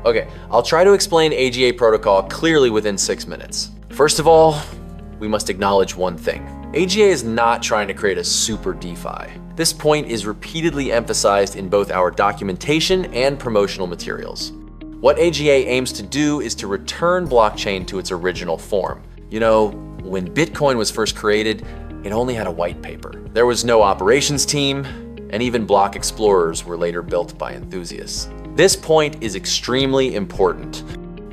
Okay, I'll try to explain AGA protocol clearly within 6 minutes. First of all, we must acknowledge one thing. AGA is not trying to create a super DeFi. This point is repeatedly emphasized in both our documentation and promotional materials. What AGA aims to do is to return blockchain to its original form. You know, when Bitcoin was first created, it only had a white paper. There was no operations team, and even block explorers were later built by enthusiasts. This point is extremely important.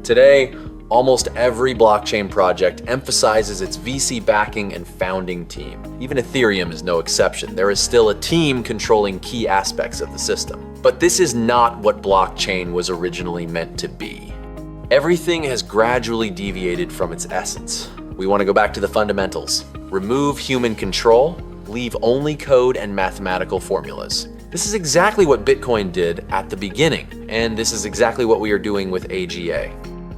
Today, almost every blockchain project emphasizes its VC backing and founding team. Even Ethereum is no exception. There is still a team controlling key aspects of the system. But this is not what blockchain was originally meant to be. Everything has gradually deviated from its essence. We want to go back to the fundamentals. Remove human control, leave only code and mathematical formulas. This is exactly what Bitcoin did at the beginning, and this is exactly what we are doing with AGA.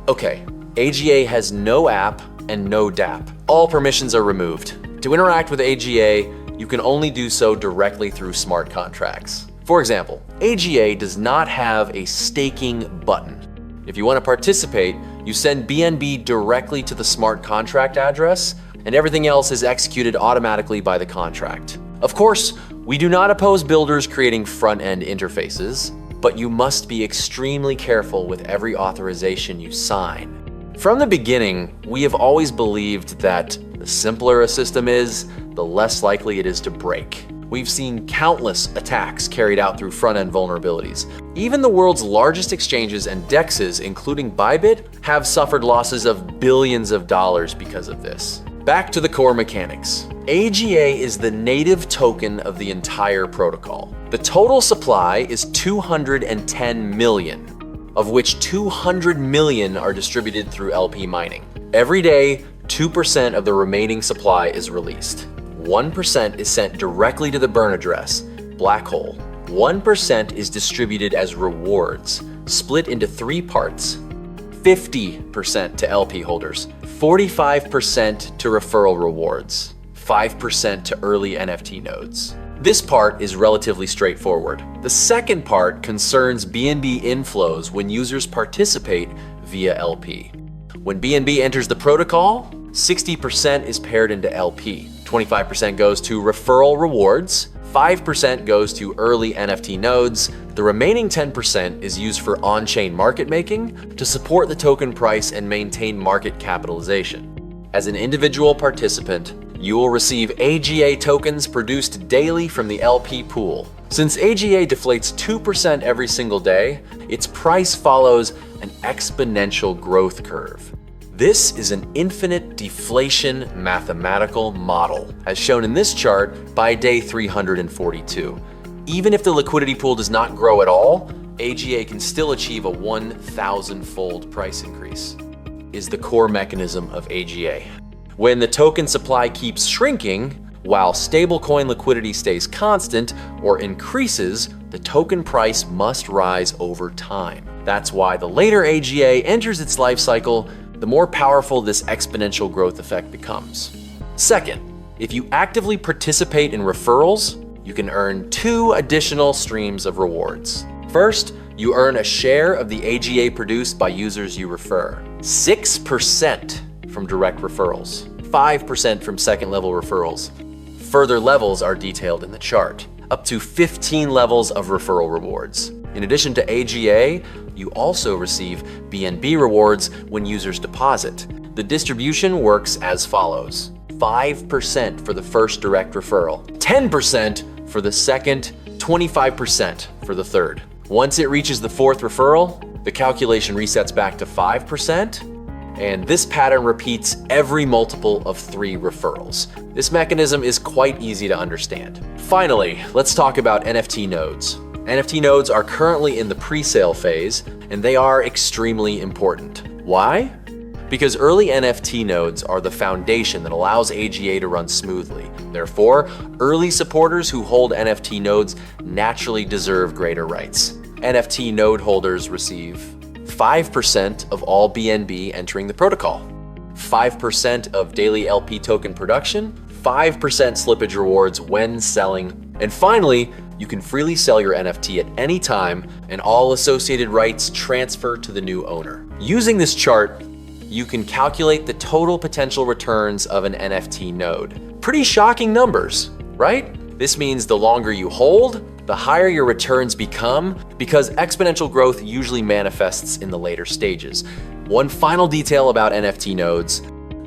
Okay, AGA has no app and no dApp. All permissions are removed. To interact with AGA, you can only do so directly through smart contracts. For example, AGA does not have a staking button. If you want to participate, you send BNB directly to the smart contract address, and everything else is executed automatically by the contract. Of course, we do not oppose builders creating front-end interfaces, but you must be extremely careful with every authorization you sign. From the beginning, we have always believed that the simpler a system is, the less likely it is to break. We've seen countless attacks carried out through front-end vulnerabilities. Even the world's largest exchanges and DEXs, including Bybit, have suffered losses of billions of dollars because of this. Back to the core mechanics. AGA is the native token of the entire protocol. The total supply is 210 million. Of which 200 million are distributed through LP mining. Every day, 2% of the remaining supply is released. 1% is sent directly to the burn address, black hole. 1% is distributed as rewards, split into 3 parts. 50% to LP holders, 45% to referral rewards, 5% to early NFT nodes. This part is relatively straightforward. The second part concerns BNB inflows when users participate via LP. When BNB enters the protocol, 60% is paired into LP, 25% goes to referral rewards, 5% goes to early NFT nodes, the remaining 10% is used for on-chain market making to support the token price and maintain market capitalization. As an individual participant, you will receive AGA tokens produced daily from the LP pool. Since AGA deflates 2% every single day, its price follows an exponential growth curve. This is an infinite deflation mathematical model, as shown in this chart by day 342. Even if the liquidity pool does not grow at all, AGA can still achieve a 1,000-fold price increase. Is the core mechanism of AGA. When the token supply keeps shrinking, while stablecoin liquidity stays constant or increases, the token price must rise over time. That's why the later AGA enters its life cycle, the more powerful this exponential growth effect becomes. Second, if you actively participate in referrals, you can earn 2 additional streams of rewards. First, you earn a share of the AGA produced by users you refer. 6% from direct referrals, 5% from second-level referrals. Further levels are detailed in the chart, up to 15 levels of referral rewards. In addition to AGA, you also receive BNB rewards when users deposit. The distribution works as follows: 5% for the first direct referral, 10% for the second, 25% for the third. Once it reaches the 4th referral, the calculation resets back to 5%, and this pattern repeats every multiple of 3 referrals. This mechanism is quite easy to understand. Finally, let's talk about NFT nodes. NFT nodes are currently in the pre-sale phase, and they are extremely important. Why? Because early NFT nodes are the foundation that allows AGA to run smoothly. Therefore, early supporters who hold NFT nodes naturally deserve greater rights. NFT node holders receive 5% of all BNB entering the protocol, 5% of daily LP token production, 5% slippage rewards when selling, and finally, You can freely sell your NFT at any time, and all associated rights transfer to the new owner. Using this chart, you can calculate the total potential returns of an NFT node. Pretty shocking numbers, right? This means the longer you hold, the higher your returns become, because exponential growth usually manifests in the later stages. One final detail about NFT nodes: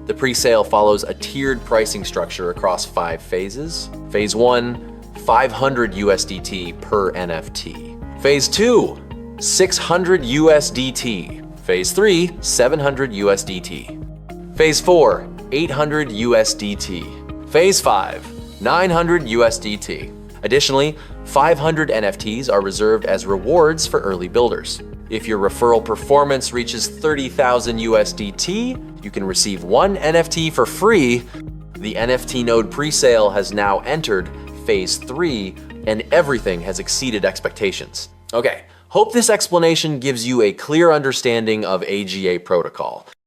the pre-sale follows a tiered pricing structure across 5 phases. Phase 1, 500 USDT per NFT. Phase 2, 600 USDT. Phase 3, 700 USDT. Phase 4, 800 USDT. Phase 5, 900 USDT. Additionally, 500 NFTs are reserved as rewards for early builders. If your referral performance reaches 30,000 USDT, you can receive 1 NFT for free. The NFT node presale has now entered phase 3, and everything has exceeded expectations. Okay, hope this explanation gives you a clear understanding of AGA protocol.